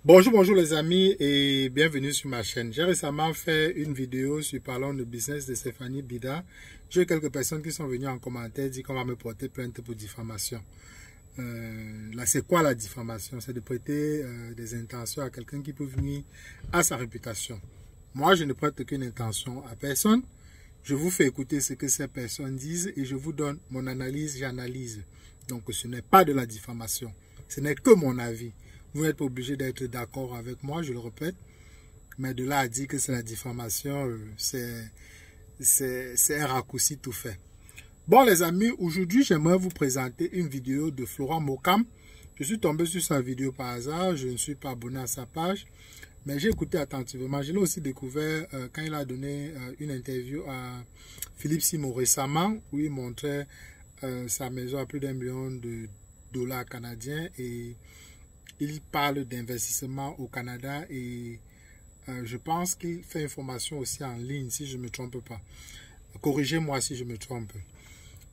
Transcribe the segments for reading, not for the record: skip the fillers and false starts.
Bonjour les amis et bienvenue sur ma chaîne. J'ai récemment fait une vidéo sur parlant de business de Stéphanie Bida. J'ai eu quelques personnes qui sont venues en commentaire dire qu'on va me porter plainte pour diffamation. Là, c'est quoi la diffamation? C'est de prêter des intentions à quelqu'un qui peut venir à sa réputation. Moi, je ne prête aucune intention à personne. Je vous fais écouter ce que ces personnes disent et je vous donne mon analyse, j'analyse. Donc, ce n'est pas de la diffamation. Ce n'est que mon avis. Vous n'êtes pas obligé d'être d'accord avec moi, je le répète. Mais de là à dire que c'est la diffamation, c'est un raccourci tout fait. Bon les amis, aujourd'hui j'aimerais vous présenter une vidéo de Florent Mokam. Je suis tombé sur sa vidéo par hasard, je ne suis pas abonné à sa page. Mais j'ai écouté attentivement. Je l'ai aussi découvert quand il a donné une interview à Philippe Simon récemment, où il montrait sa maison à plus d'1 million de dollars canadiens et il parle d'investissement au Canada et je pense qu'il fait une formation aussi en ligne, si je ne me trompe pas. Corrigez-moi si je me trompe.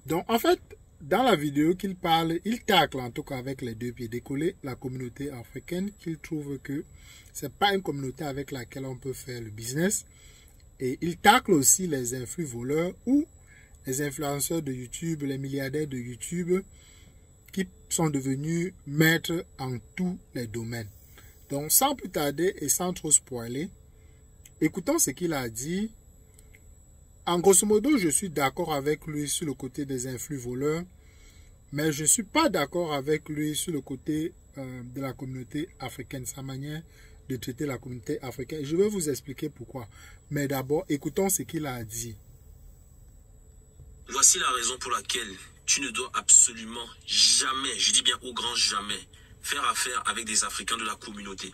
Donc, en fait, dans la vidéo qu'il parle, il tacle en tout cas avec les deux pieds décollés la communauté africaine qu'il trouve que ce n'est pas une communauté avec laquelle on peut faire le business. Et il tacle aussi les influx voleurs ou les influenceurs de YouTube, les milliardaires de YouTube qui sont devenus maîtres en tous les domaines. Donc, sans plus tarder et sans trop spoiler, écoutons ce qu'il a dit. En grosso modo, je suis d'accord avec lui sur le côté des influx voleurs, mais je ne suis pas d'accord avec lui sur le côté de la communauté africaine, sa manière de traiter la communauté africaine. Je vais vous expliquer pourquoi. Mais d'abord, écoutons ce qu'il a dit. Voici la raison pour laquelle tu ne dois absolument jamais, je dis bien au grand jamais, faire affaire avec des Africains de la communauté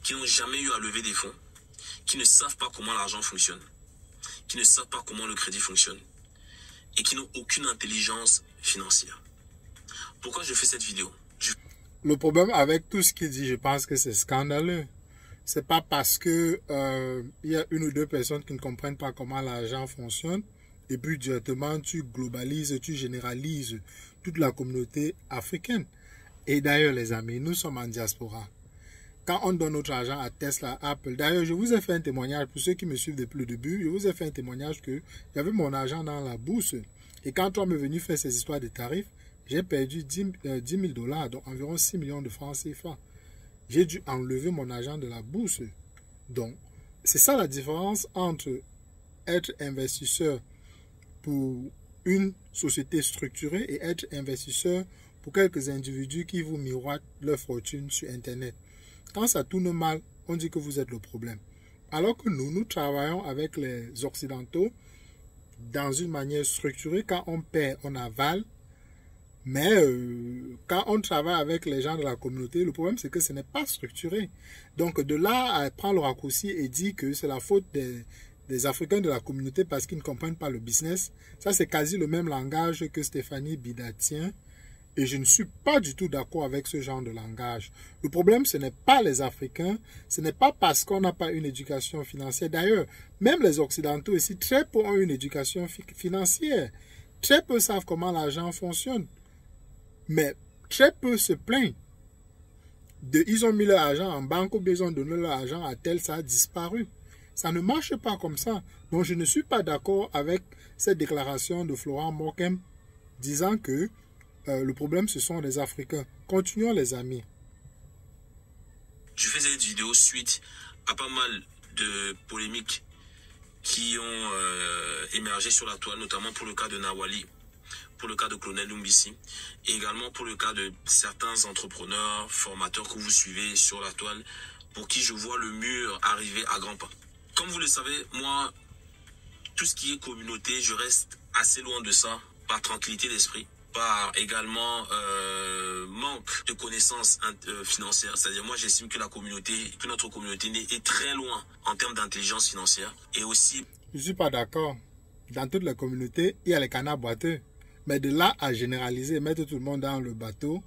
qui n'ont jamais eu à lever des fonds, qui ne savent pas comment l'argent fonctionne, qui ne savent pas comment le crédit fonctionne et qui n'ont aucune intelligence financière. Pourquoi je fais cette vidéo? Le problème avec tout ce qu'il dit, je pense que c'est scandaleux. C'est pas parce que il y a une ou deux personnes qui ne comprennent pas comment l'argent fonctionne et puis directement tu globalises, tu généralises toute la communauté africaine. Et d'ailleurs les amis, nous sommes en diaspora. Quand on donne notre argent à Tesla, Apple, d'ailleurs je vous ai fait un témoignage, pour ceux qui me suivent depuis le début, je vous ai fait un témoignage que j'avais mon argent dans la bourse. Et quand on m'est venu faire ces histoires de tarifs, j'ai perdu 10 000 dollars, donc environ 6 millions de francs CFA. J'ai dû enlever mon argent de la bourse. Donc, c'est ça la différence entre être investisseur pour une société structurée et être investisseur pour quelques individus qui vous miroitent leur fortune sur Internet. Quand ça tourne mal, on dit que vous êtes le problème. Alors que nous travaillons avec les Occidentaux dans une manière structurée. Quand on perd, on avale. Mais quand on travaille avec les gens de la communauté, le problème c'est que ce n'est pas structuré. Donc de là à prendre le raccourci et dire que c'est la faute des Africains de la communauté parce qu'ils ne comprennent pas le business, ça c'est quasi le même langage que Stéphanie Bida tient. Et je ne suis pas du tout d'accord avec ce genre de langage. Le problème, ce n'est pas les Africains, ce n'est pas parce qu'on n'a pas une éducation financière. D'ailleurs, même les Occidentaux ici, très peu ont une éducation financière. Très peu savent comment l'argent fonctionne. Mais très peu se plaignent. Ils ont mis leur argent en banque ou bien ils ont donné leur argent à tel, ça a disparu. Ça ne marche pas comme ça. Donc je ne suis pas d'accord avec cette déclaration de Florent Mokam disant que le problème ce sont les Africains. Continuons les amis. Je fais cette vidéo suite à pas mal de polémiques qui ont émergé sur la toile, notamment pour le cas de Nawali, pour le cas de Colonel Lumbisi, et également pour le cas de certains entrepreneurs, formateurs que vous suivez sur la toile, pour qui je vois le mur arriver à grands pas. Comme vous le savez, moi, tout ce qui est communauté, je reste assez loin de ça, par tranquillité d'esprit, par également manque de connaissances financières. C'est-à-dire, moi, j'estime que notre communauté est très loin en termes d'intelligence financière. Et aussi... Je ne suis pas d'accord. Dans toutes les communautés, il y a les canards boiteux. Mais de là à généraliser, mettre tout le monde dans le bateau,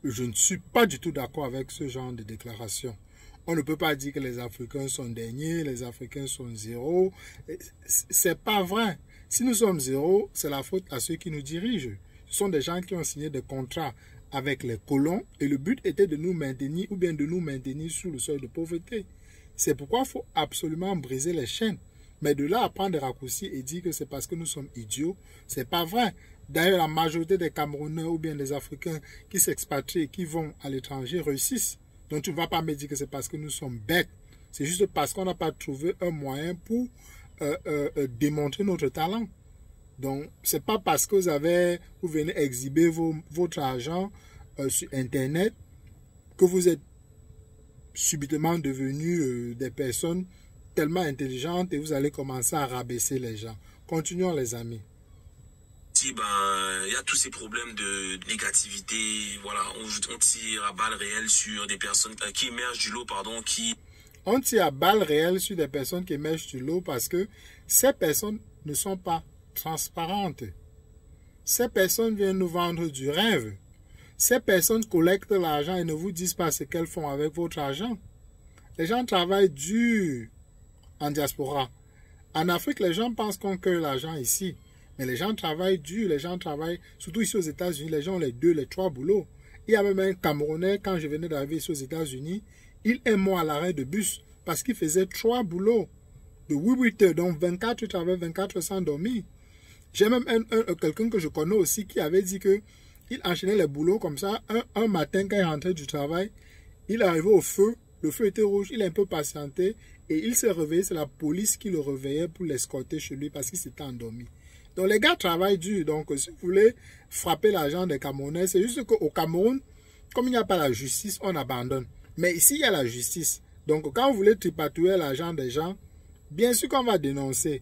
je ne suis pas du tout d'accord avec ce genre de déclaration. On ne peut pas dire que les Africains sont derniers, les Africains sont zéro. C'est pas vrai. Si nous sommes zéro, c'est la faute à ceux qui nous dirigent. Ce sont des gens qui ont signé des contrats avec les colons et le but était de nous maintenir ou bien de nous maintenir sous le seuil de pauvreté. C'est pourquoi il faut absolument briser les chaînes. Mais de là à prendre des raccourcis et dire que c'est parce que nous sommes idiots, c'est pas vrai. D'ailleurs, la majorité des Camerounais ou bien des Africains qui s'expatrient et qui vont à l'étranger réussissent. Donc tu ne vas pas me dire que c'est parce que nous sommes bêtes. C'est juste parce qu'on n'a pas trouvé un moyen pour démontrer notre talent. Donc, ce n'est pas parce que vous venez exhiber votre argent sur Internet que vous êtes subitement devenus des personnes tellement intelligentes et vous allez commencer à rabaisser les gens. Continuons les amis. Si, ben, y a tous ces problèmes de négativité, voilà, on tire à balles réelles sur des personnes qui émergent du lot, pardon, On tire à balles réelles sur des personnes qui émergent du lot parce que ces personnes ne sont pas transparentes. Ces personnes viennent nous vendre du rêve. Ces personnes collectent l'argent et ne vous disent pas ce qu'elles font avec votre argent. Les gens travaillent dur en diaspora. En Afrique, les gens pensent qu'on cueille l'argent ici. Mais les gens travaillent dur, les gens travaillent, surtout ici aux États-Unis, les gens ont les 2, les 3 boulots. Il y a même un Camerounais, quand je venais d'arriver ici aux États-Unis, il est mort à l'arrêt de bus parce qu'il faisait 3 boulots de 8 heures, donc 24 travail, 24 sans dormir. J'ai même quelqu'un que je connais aussi qui avait dit que il enchaînait les boulots comme ça. Un matin, quand il rentrait du travail, il arrivait au feu, le feu était rouge, il a un peu patienté et il s'est réveillé. C'est la police qui le réveillait pour l'escorter chez lui parce qu'il s'était endormi. Donc les gars travaillent dur. Donc si vous voulez frapper l'argent des Camerounais, c'est juste qu'au Cameroun, comme il n'y a pas la justice, on abandonne. Mais ici, il y a la justice. Donc quand vous voulez tripatouiller l'argent des gens, bien sûr qu'on va dénoncer.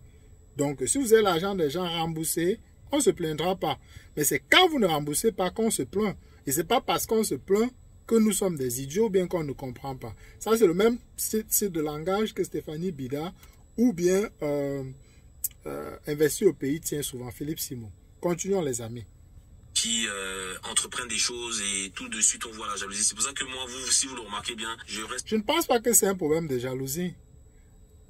Donc si vous avez l'argent des gens remboursé, on ne se plaindra pas. Mais c'est quand vous ne remboursez pas qu'on se plaint. Et ce n'est pas parce qu'on se plaint que nous sommes des idiots ou bien qu'on ne comprend pas. Ça, c'est le même style de langage que Stéphanie Bida ou bien Investir au pays tient souvent Philippe Simon. Continuons les amis. Qui entreprennent des choses et tout de suite on voit la jalousie. C'est pour ça que moi, si vous le remarquez bien, je reste... Je ne pense pas que c'est un problème de jalousie.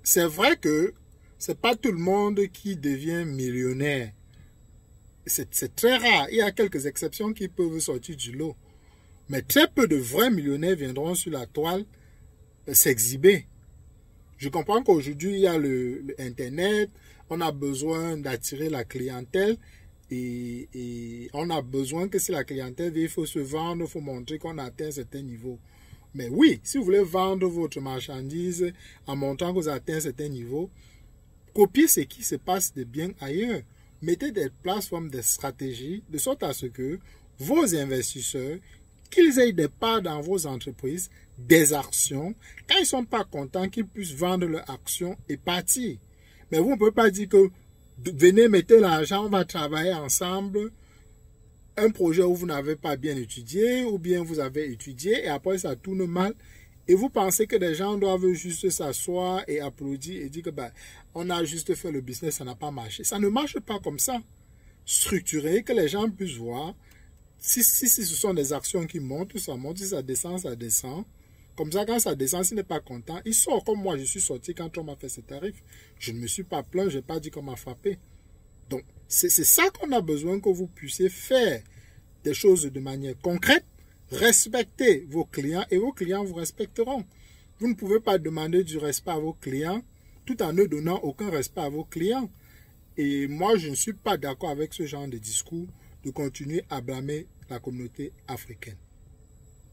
C'est vrai que ce n'est pas tout le monde qui devient millionnaire. C'est très rare. Il y a quelques exceptions qui peuvent sortir du lot. Mais très peu de vrais millionnaires viendront sur la toile s'exhiber. Je comprends qu'aujourd'hui, il y a le Internet, on a besoin d'attirer la clientèle et on a besoin que si la clientèle vient, il faut se vendre, il faut montrer qu'on a atteint un certain niveau. Mais oui, si vous voulez vendre votre marchandise en montrant que vous avez atteint un certain niveau, copiez ce qui se passe de bien ailleurs. Mettez des plateformes, des stratégies, de sorte à ce que vos investisseurs, qu'ils aient des parts dans vos entreprises, des actions, quand ils ne sont pas contents, qu'ils puissent vendre leurs actions et partir. Mais vous ne pouvez pas dire que venez, mettez l'argent, on va travailler ensemble. Un projet où vous n'avez pas bien étudié ou bien vous avez étudié et après ça tourne mal. Et vous pensez que des gens doivent juste s'asseoir et applaudir et dire que on a juste fait le business, ça n'a pas marché. Ça ne marche pas comme ça. Structuré, que les gens puissent voir. Si ce sont des actions qui montent, ça monte. Si ça descend, ça descend. Comme ça, quand ça descend, s'il n'est pas content, il sort comme moi, je suis sorti quand on m'a fait ce tarif. Je ne me suis pas plaint, je n'ai pas dit qu'on m'a frappé. Donc, c'est ça qu'on a besoin que vous puissiez faire des choses de manière concrète. Respectez vos clients et vos clients vous respecteront. Vous ne pouvez pas demander du respect à vos clients tout en ne donnant aucun respect à vos clients. Et moi, je ne suis pas d'accord avec ce genre de discours de continuer à blâmer la communauté africaine.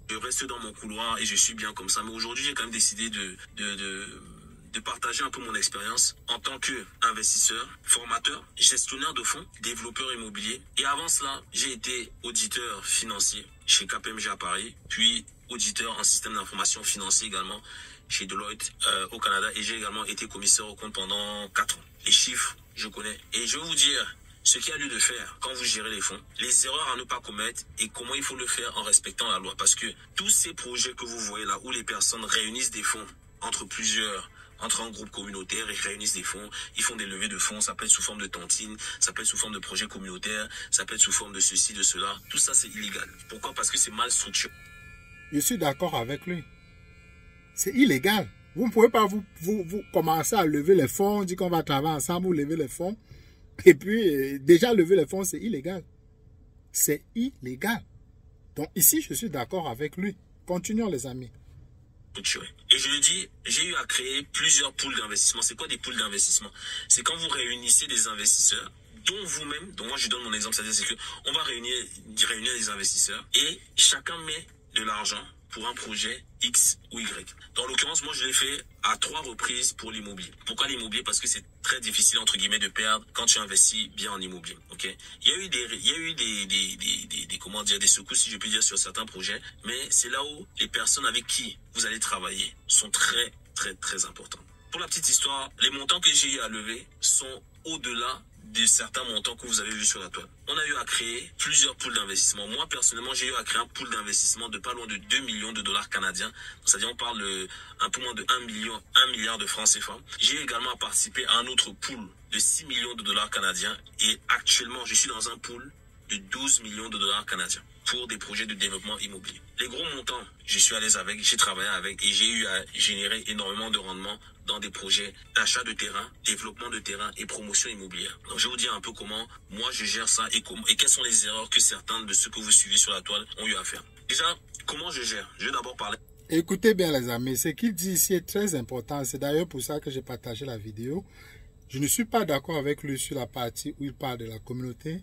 Je reste dans mon couloir et je suis bien comme ça. Mais aujourd'hui, j'ai quand même décidé de partager un peu mon expérience en tant qu'investisseur, formateur, gestionnaire de fonds, développeur immobilier. Et avant cela, j'ai été auditeur financier chez KPMG à Paris, puis auditeur en système d'information financier également chez Deloitte au Canada. Et j'ai également été commissaire aux comptes pendant 4 ans. Les chiffres, je connais. Et je vais vous dire ce qu'il y a lieu de faire quand vous gérez les fonds, les erreurs à ne pas commettre et comment il faut le faire en respectant la loi. Parce que tous ces projets que vous voyez là, où les personnes réunissent des fonds entre un groupe communautaire, ils réunissent des fonds, ils font des levées de fonds, ça peut être sous forme de tontine, ça peut être sous forme de projet communautaire, ça peut être sous forme de ceci, de cela. Tout ça, c'est illégal. Pourquoi? Parce que c'est mal structuré. Je suis d'accord avec lui. C'est illégal. Vous ne pouvez pas vous commencer à lever les fonds, dire qu'on va travailler ensemble, vous levez les fonds. Et puis, déjà lever les fonds, c'est illégal. C'est illégal. Donc ici, je suis d'accord avec lui. Continuons les amis. Et je le dis, j'ai eu à créer plusieurs pools d'investissement. C'est quoi des pools d'investissement? C'est quand vous réunissez des investisseurs, dont vous-même, donc moi je donne mon exemple, c'est-à-dire qu'on va réunir des investisseurs et chacun met de l'argent pour un projet X ou Y. Dans l'occurrence, moi je l'ai fait à 3 reprises pour l'immobilier. Pourquoi l'immobilier? Parce que c'est très difficile entre guillemets de perdre quand tu investis bien en immobilier. Ok? Il y a eu des secousses, si je puis dire, sur certains projets, mais c'est là où les personnes avec qui vous allez travailler sont très importantes. Pour la petite histoire, les montants que j'ai eu à lever sont au-delà de certains montants que vous avez vus sur la toile. On a eu à créer plusieurs pools d'investissement. Moi, personnellement, j'ai eu à créer un pool d'investissement de pas loin de 2 millions de dollars canadiens. C'est-à-dire, on parle un peu moins de 1 milliard de francs CFA. J'ai eu également à participer à un autre pool de 6 millions de dollars canadiens. Et actuellement, je suis dans un pool de 12 millions de dollars canadiens pour des projets de développement immobilier. Les gros montants, je suis à l'aise avec, j'ai travaillé avec et j'ai eu à générer énormément de rendement dans des projets d'achat de terrain, développement de terrain et promotion immobilière. Donc, je vais vous dire un peu comment moi je gère ça et quelles sont les erreurs que certains de ceux que vous suivez sur la toile ont eu à faire. Déjà, comment je gère? Je vais d'abord parler. Écoutez bien les amis, ce qu'il dit ici est très important. C'est d'ailleurs pour ça que j'ai partagé la vidéo. Je ne suis pas d'accord avec lui sur la partie où il parle de la communauté,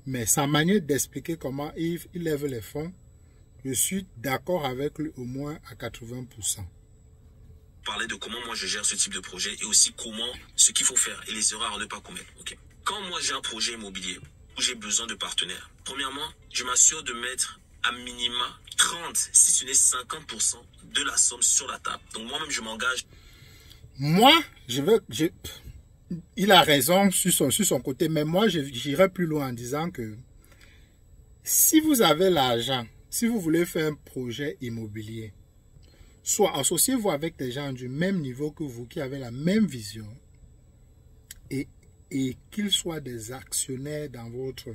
mais sa manière d'expliquer comment il lève les fonds, je suis d'accord avec lui au moins à 80%. Parler de comment moi je gère ce type de projet et aussi ce qu'il faut faire et les erreurs à ne pas commettre. Okay. Quand moi j'ai un projet immobilier où j'ai besoin de partenaires, premièrement, je m'assure de mettre à minima 30, si ce n'est 50% de la somme sur la table. Donc moi-même je m'engage. Moi, il a raison sur son côté, mais moi j'irai plus loin en disant que si vous avez l'argent, si vous voulez faire un projet immobilier, soit associez-vous avec des gens du même niveau que vous, qui avaient la même vision, et qu'ils soient des actionnaires dans votre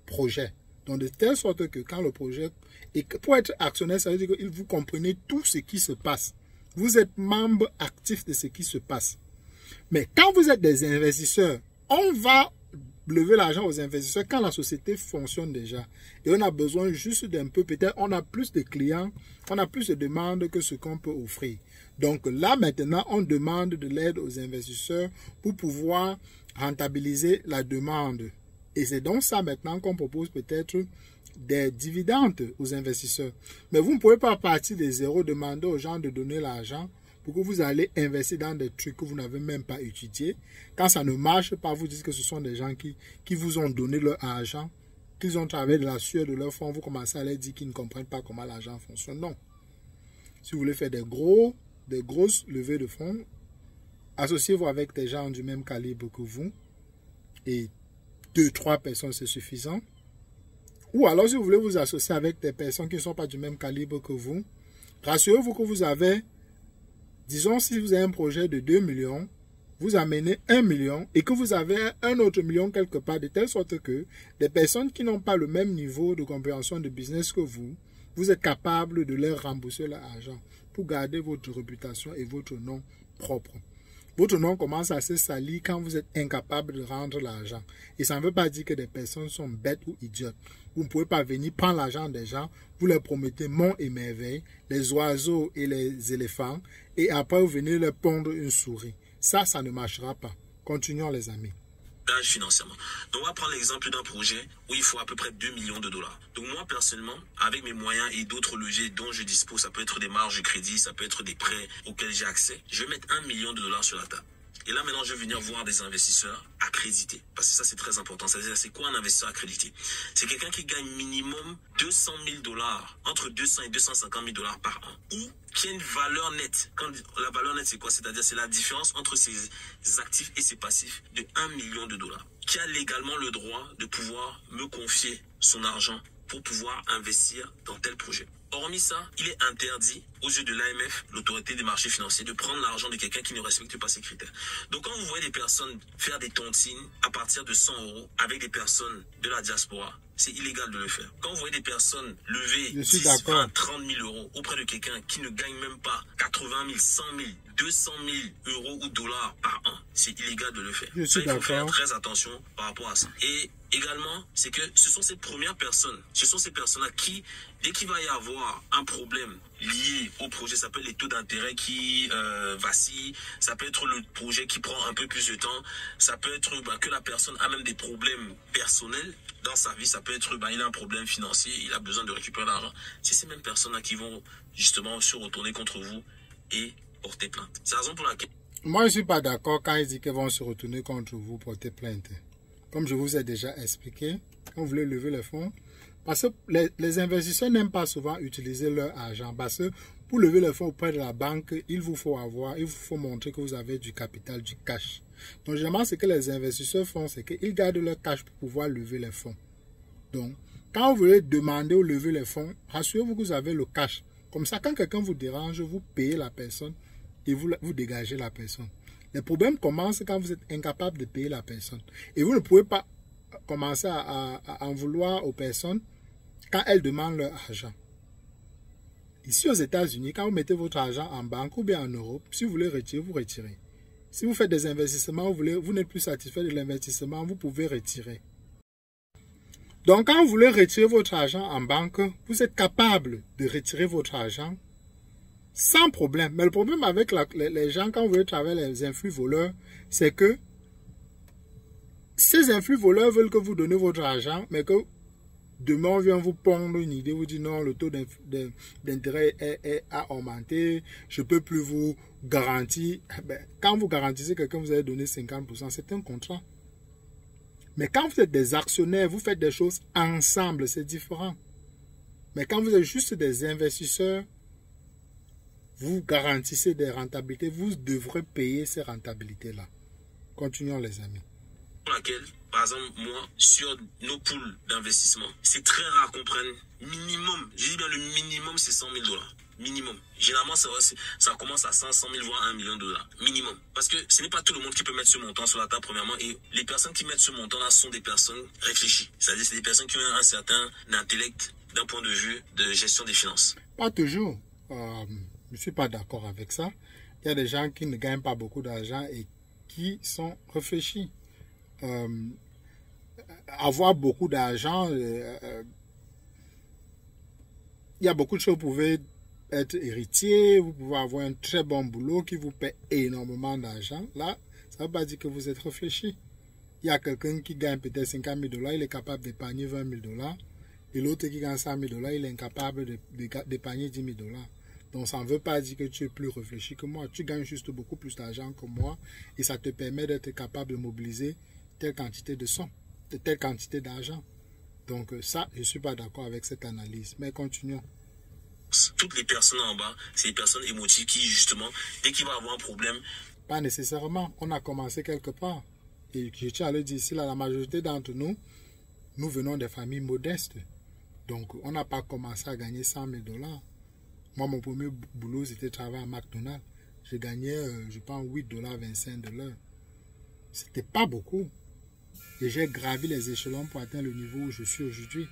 projet. Donc de telle sorte que quand le projet... Et pour être actionnaire, ça veut dire que vous comprenez tout ce qui se passe. Vous êtes membre actif de ce qui se passe. Mais quand vous êtes des investisseurs, on va lever l'argent aux investisseurs quand la société fonctionne déjà. Et on a besoin juste d'un peu, peut-être on a plus de clients, on a plus de demandes que ce qu'on peut offrir. Donc là maintenant, on demande de l'aide aux investisseurs pour pouvoir rentabiliser la demande. Et c'est donc ça maintenant qu'on propose peut-être des dividendes aux investisseurs. Mais vous ne pouvez pas partir des zéros, demander aux gens de donner l'argent pour que vous allez investir dans des trucs que vous n'avez même pas étudiés. Quand ça ne marche pas, vous dites que ce sont des gens qui vous ont donné leur argent, qu'ils ont travaillé de la sueur de leur fonds, vous commencez à leur dire qu'ils ne comprennent pas comment l'argent fonctionne. Non. Si vous voulez faire des grosses levées de fonds, associez-vous avec des gens du même calibre que vous. Et 2-3 personnes, c'est suffisant. Ou alors, si vous voulez vous associer avec des personnes qui ne sont pas du même calibre que vous, rassurez-vous que vous avez, disons, si vous avez un projet de 2 millions, vous amenez 1 million et que vous avez un autre million quelque part, de telle sorte que des personnes qui n'ont pas le même niveau de compréhension de business que vous êtes capable de leur rembourser leur argent pour garder votre réputation et votre nom propre. Votre nom commence à se salir quand vous êtes incapable de rendre l'argent. Et ça ne veut pas dire que des personnes sont bêtes ou idiotes. Vous ne pouvez pas venir prendre l'argent des gens, vous leur promettez monts et merveilles, les oiseaux et les éléphants, et après vous venez leur pondre une souris. Ça ne marchera pas. Continuons les amis. Financièrement. Donc on va prendre l'exemple d'un projet où il faut à peu près 2 millions de dollars. Donc moi personnellement, avec mes moyens et d'autres leviers dont je dispose, ça peut être des marges de crédit, ça peut être des prêts auxquels j'ai accès, je vais mettre 1 million de dollars sur la table. Et là maintenant je vais venir voir des investisseurs accrédités. Parce que ça c'est très important. C'est-à-dire c'est quoi un investisseur accrédité? C'est quelqu'un qui gagne minimum 200 000 dollars, entre 200 et 250 000 dollars par an. Ou qui a une valeur nette. Quand la valeur nette c'est quoi? C'est-à-dire c'est la différence entre ses actifs et ses passifs de 1 million de dollars. Qui a légalement le droit de pouvoir me confier son argent pour pouvoir investir dans tel projet. Hormis ça, il est interdit aux yeux de l'AMF, l'autorité des marchés financiers, de prendre l'argent de quelqu'un qui ne respecte pas ces critères. Donc quand vous voyez des personnes faire des tontines à partir de 100 € avec des personnes de la diaspora, c'est illégal de le faire. Quand vous voyez des personnes lever 10, 20, 30 000 € auprès de quelqu'un qui ne gagne même pas 80 000, 100 000, 200 000 euros ou dollars par an. C'est illégal de le faire. Je suis il faut faire d'accord. très attention par rapport à ça. Et également, c'est que ce sont ces premières personnes, ce sont ces personnes-là qui, dès qu'il va y avoir un problème lié au projet, ça peut être les taux d'intérêt qui vacillent, ça peut être le projet qui prend un peu plus de temps, ça peut être que la personne a même des problèmes personnels dans sa vie, ça peut être il a un problème financier, il a besoin de récupérer l'argent. C'est ces mêmes personnes-là qui vont justement se retourner contre vous et porter plainte. C'est la raison pour laquelle... Moi, je ne suis pas d'accord quand ils disent qu'ils vont se retourner contre vous, porter plainte. Comme je vous ai déjà expliqué, quand vous voulez lever les fonds, parce que les investisseurs n'aiment pas souvent utiliser leur argent. Parce que pour lever les fonds auprès de la banque, il vous faut montrer que vous avez du capital, du cash. Donc, généralement, ce que les investisseurs font, c'est qu'ils gardent leur cash pour pouvoir lever les fonds. Donc, quand vous voulez demander ou lever les fonds, rassurez-vous que vous avez le cash. Comme ça, quand quelqu'un vous dérange, vous payez la personne et vous dégagez la personne. Les problèmes commencent quand vous êtes incapable de payer la personne. Et vous ne pouvez pas commencer à en vouloir aux personnes quand elles demandent leur argent. Ici aux États-Unis, quand vous mettez votre argent en banque ou bien en Europe, si vous voulez retirer, vous retirez. Si vous faites des investissements, vous n'êtes plus satisfait de l'investissement, vous pouvez retirer. Donc, quand vous voulez retirer votre argent en banque, vous êtes capable de retirer votre argent sans problème. Mais le problème avec les gens, quand vous voulez travailler les influx voleurs, c'est que ces influx voleurs veulent que vous donnez votre argent, mais que demain on vient vous pondre une idée, vous dit non, le taux d'intérêt a augmenté, je ne peux plus vous garantir. Quand vous garantissez quelqu'un, vous allez donner 50%, c'est un contrat. Mais quand vous êtes des actionnaires, vous faites des choses ensemble, c'est différent. Mais quand vous êtes juste des investisseurs, vous garantissez des rentabilités, vous devrez payer ces rentabilités-là. Continuons les amis. Pour laquelle, par exemple, moi, sur nos poules d'investissement, c'est très rare qu'on prenne minimum, je dis bien le minimum, c'est 100 000 dollars. Minimum. Généralement, ça commence à 100 000, voire 1 million de dollars. Minimum. Parce que ce n'est pas tout le monde qui peut mettre ce montant sur la table, premièrement. Et les personnes qui mettent ce montant-là sont des personnes réfléchies. C'est-à-dire, c'est des personnes qui ont un certain intellect d'un point de vue de gestion des finances. Pas toujours. Je ne suis pas d'accord avec ça. Il y a des gens qui ne gagnent pas beaucoup d'argent et qui sont réfléchis. Avoir beaucoup d'argent, il y a beaucoup de choses. Vous pouvez être héritier, vous pouvez avoir un très bon boulot qui vous paie énormément d'argent. Là, ça ne veut pas dire que vous êtes réfléchi. Il y a quelqu'un qui gagne peut-être 50 000 dollars, il est capable d'épargner 20 000 dollars. Et l'autre qui gagne 100 000 dollars, il est incapable d'épargner 10 000 dollars. Donc, ça ne veut pas dire que tu es plus réfléchi que moi. Tu gagnes juste beaucoup plus d'argent que moi et ça te permet d'être capable de mobiliser telle quantité de sommes, telle quantité d'argent. Donc, ça, je ne suis pas d'accord avec cette analyse. Mais continuons. Toutes les personnes en bas, c'est des personnes émotives qui, justement, dès qu'il va avoir un problème... Pas nécessairement. On a commencé quelque part. Et je tiens à le dire ici, là, la majorité d'entre nous, nous venons des familles modestes. Donc, on n'a pas commencé à gagner 100 000 dollars. Moi, mon premier boulot, c'était travailler à McDonald's. Je gagnais, je pense, 8 dollars 25 de l'heure. C'était pas beaucoup. Et j'ai gravi les échelons pour atteindre le niveau où je suis aujourd'hui.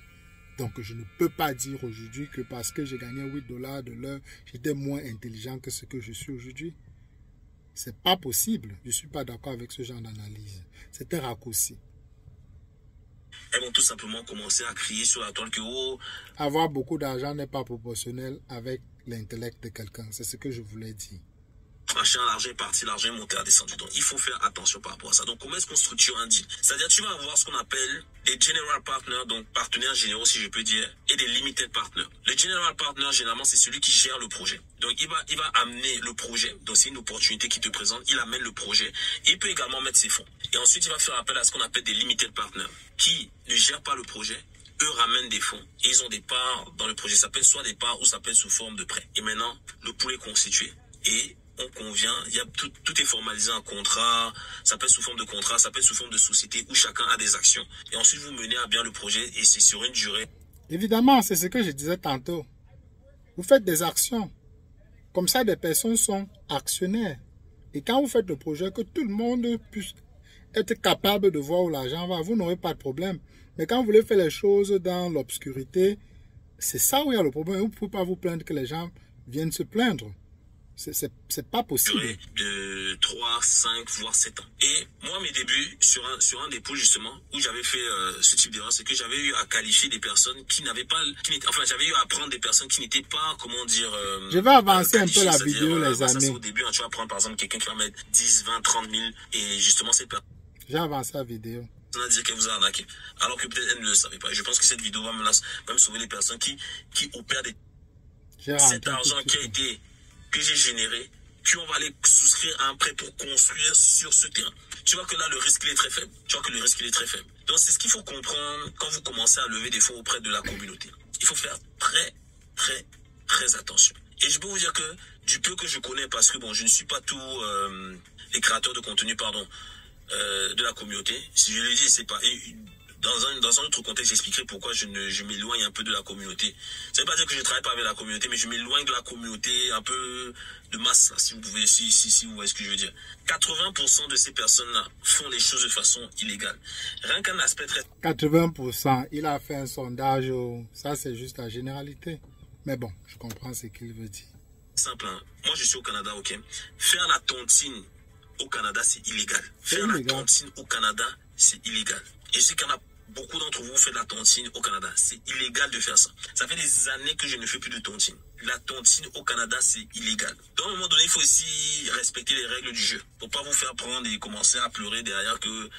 Donc, je ne peux pas dire aujourd'hui que parce que j'ai gagné 8 dollars de l'heure, j'étais moins intelligent que ce que je suis aujourd'hui. C'est pas possible. Je ne suis pas d'accord avec ce genre d'analyse. C'est un raccourci. Elles vont tout simplement commencer à crier sur la toile que oh, avoir beaucoup d'argent n'est pas proportionnel avec l'intellect de quelqu'un. C'est ce que je voulais dire. Machin, l'argent est parti, l'argent est monté, a descendu. Donc, il faut faire attention par rapport à ça. Donc, comment est-ce qu'on structure un deal? C'est-à-dire, tu vas avoir ce qu'on appelle des general partners, donc partenaires généraux, si je peux dire, et des limited partners. Le general partner, généralement, c'est celui qui gère le projet. Donc, il va amener le projet. Donc, c'est une opportunité qui te présente. Il amène le projet. Il peut également mettre ses fonds. Et ensuite, il va faire appel à ce qu'on appelle des limited partners, qui ne gèrent pas le projet. Eux ramènent des fonds et ils ont des parts dans le projet. Ça peut être soit des parts ou ça peut être sous forme de prêt. Et maintenant, le pool est constitué. Et on convient, il y a tout est formalisé en contrat, ça peut être sous forme de contrat, ça peut être sous forme de société où chacun a des actions. Et ensuite, vous menez à bien le projet et c'est sur une durée. Évidemment, c'est ce que je disais tantôt. Vous faites des actions. Comme ça, des personnes sont actionnaires. Et quand vous faites le projet, que tout le monde puisse être capable de voir où l'argent va, vous n'aurez pas de problème. Mais quand vous voulez faire les choses dans l'obscurité, c'est ça où il y a le problème. Vous ne pouvez pas vous plaindre que les gens viennent se plaindre. C'est pas possible. De 3, 5, voire 7 ans. Et moi, mes débuts sur un dépôt, justement, où j'avais fait ce type d'erreur, c'est que j'avais eu à qualifier des personnes qui n'avaient pas... Enfin, j'avais eu à prendre des personnes qui n'étaient pas, comment dire... je vais avancer un peu la vidéo, les amis. Au début, hein, tu vas prendre, par exemple, quelqu'un qui va mettre 10, 20, 30 000, et justement, cette personne... J'ai avancé la vidéo. On a dit qu'elle vous a arnaqué. Alors que peut-être elle ne le savait pas. Et je pense que cette vidéo va me sauver les personnes qui opèrent des... Cet argent que j'ai généré, puis on va aller souscrire à un prêt pour construire sur ce terrain. Tu vois que là, le risque il est très faible. Donc, c'est ce qu'il faut comprendre quand vous commencez à lever des fonds auprès de la communauté. Il faut faire très, très, très attention. Et je peux vous dire que du peu que je connais, parce que bon, je ne suis pas tous les créateurs de contenu, de la communauté. Si je l'ai dit, c'est pas... Dans un autre contexte, j'expliquerai pourquoi je m'éloigne un peu de la communauté. Ça veut pas dire que je travaille pas avec la communauté, mais je m'éloigne de la communauté un peu de masse, là, si vous voyez ce que je veux dire. 80% de ces personnes-là font les choses de façon illégale. Rien qu'un aspect très... 80%, il a fait un sondage, ça c'est juste la généralité. Mais bon, je comprends ce qu'il veut dire. Simple, hein. Moi je suis au Canada, ok. Faire la tontine au Canada, c'est illégal. Faire la tontine au Canada, c'est illégal. Et je sais qu'il y en a beaucoup d'entre vous font de la tontine au Canada. C'est illégal de faire ça. Ça fait des années que je ne fais plus de tontine. La tontine au Canada, c'est illégal. Donc, à un moment donné, il faut aussi respecter les règles du jeu. Pour pas vous faire prendre et commencer à pleurer derrière que...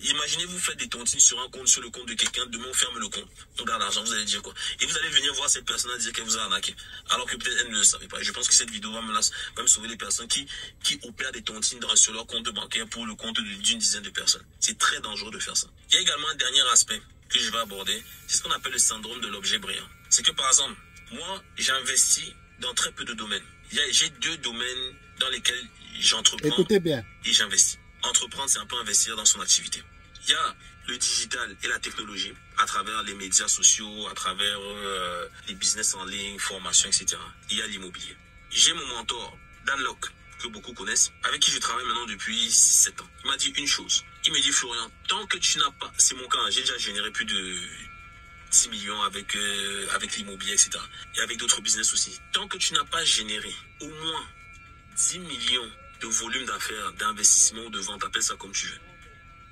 Imaginez, vous faites des tontines sur un compte, sur le compte de quelqu'un. Demain, on ferme le compte. On garde l'argent, vous allez dire quoi? Et vous allez venir voir cette personne dire qu'elle vous a arnaqué. Alors que peut-être elle ne le savait pas. Et je pense que cette vidéo va me sauver les personnes qui opèrent des tontines sur leur compte bancaire pour le compte d'une dizaine de personnes. C'est très dangereux de faire ça. Il y a également un dernier aspect que je vais aborder. C'est ce qu'on appelle le syndrome de l'objet brillant. C'est que par exemple, moi, j'investis dans très peu de domaines. J'ai 2 domaines dans lesquels j'entreprends. Écoutez bien. Et j'investis. Entreprendre, c'est un peu investir dans son activité. Il y a le digital et la technologie à travers les médias sociaux, à travers les business en ligne, formation, etc. Il y a l'immobilier. J'ai mon mentor, Dan Locke, que beaucoup connaissent, avec qui je travaille maintenant depuis 7 ans. Il m'a dit une chose. Il me dit, Florian, tant que tu n'as pas... C'est mon cas, j'ai déjà généré plus de 10 millions avec l'immobilier, etc. Et avec d'autres business aussi. Tant que tu n'as pas généré au moins 10 millions de volume d'affaires, d'investissement ou de vente, appelle ça comme tu veux,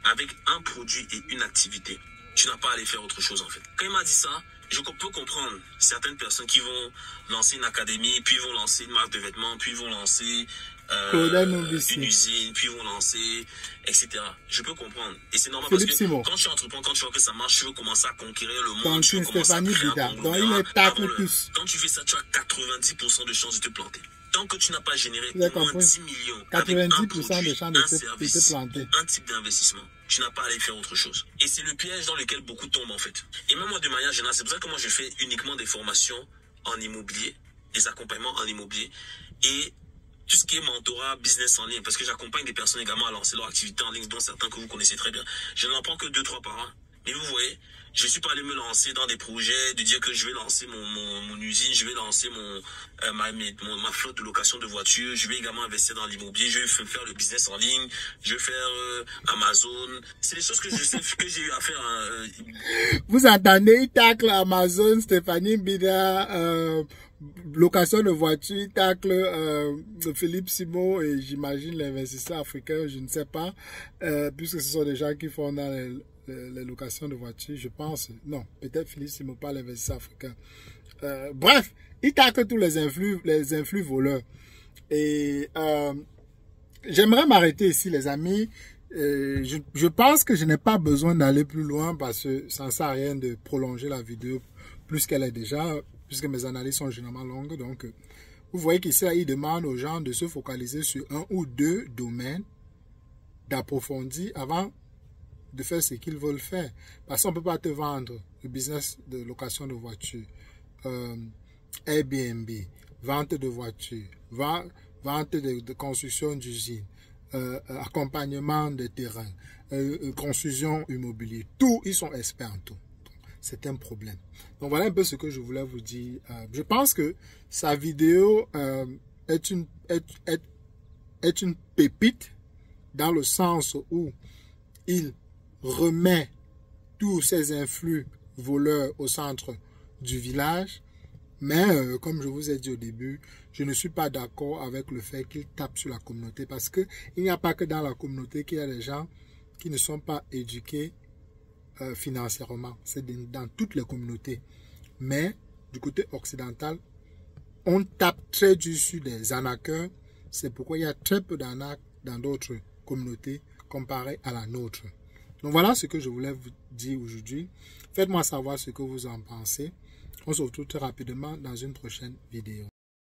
avec un produit et une activité, tu n'as pas à aller faire autre chose en fait. Quand il m'a dit ça, je peux comprendre certaines personnes qui vont lancer une académie, puis vont lancer une marque de vêtements, puis vont lancer une usine, puis vont lancer, etc. Je peux comprendre. Et c'est normal parce que quand tu entreprends, quand tu vois que ça marche, tu veux commencer à conquérir le monde, tu veux commencer à créer un conglomérat. Quand tu fais ça, tu as 90% de chances de te planter. Tant que tu n'as pas généré au moins 10 millions, 90% de chances de te planter. Un type d'investissement, tu n'as pas à aller faire autre chose. Et c'est le piège dans lequel beaucoup tombent en fait. Et même moi de manière générale, c'est pour ça que moi je fais uniquement des formations en immobilier, des accompagnements en immobilier et tout ce qui est mentorat, business en ligne, parce que j'accompagne des personnes également à lancer leur activité en ligne, dont certains que vous connaissez très bien. Je n'en prends que 2-3 par an. Mais vous voyez, je ne suis pas allé me lancer dans des projets, de dire que je vais lancer mon usine, je vais lancer ma flotte de location de voitures, je vais également investir dans l'immobilier, je vais faire le business en ligne, je vais faire Amazon. C'est des choses que je sais que j'ai eu à faire. Vous entendez, il tacle Amazon, Stéphanie Bida, location de voiture, il tacle Philippe Simon et j'imagine l'investisseur africain, je ne sais pas, puisque ce sont des gens qui font dans les locations de voitures, je pense. Non, peut-être Philippe Simon, pas l'investisseur africain. Bref, il tacle tous les influx voleurs. Et j'aimerais m'arrêter ici, les amis. Je pense que je n'ai pas besoin d'aller plus loin parce que ça ne sert à rien de prolonger la vidéo plus qu'elle est déjà, puisque mes analyses sont généralement longues. Donc, vous voyez qu'ici, il demande aux gens de se focaliser sur 1 ou 2 domaines, d'approfondir avant de faire ce qu'ils veulent faire. Parce qu'on ne peut pas te vendre le business de location de voitures, Airbnb, vente de voitures, vente de construction d'usines, accompagnement de terrain, construction immobilière. Tout, ils sont experts en tout. C'est un problème. Donc voilà un peu ce que je voulais vous dire. Je pense que sa vidéo est une pépite dans le sens où il remet tous ces influx voleurs au centre du village Mais comme je vous ai dit au début, je ne suis pas d'accord avec le fait qu'ils tapent sur la communauté parce qu'il n'y a pas que dans la communauté qu'il y a des gens qui ne sont pas éduqués financièrement. C'est dans toutes les communautés. Mais du côté occidental, on tape très dur sur des arnaqueurs. C'est pourquoi il y a très peu d'arnaques dans d'autres communautés comparées à la nôtre. Donc voilà ce que je voulais vous dire aujourd'hui. Faites-moi savoir ce que vous en pensez. On se retrouve très rapidement dans une prochaine vidéo.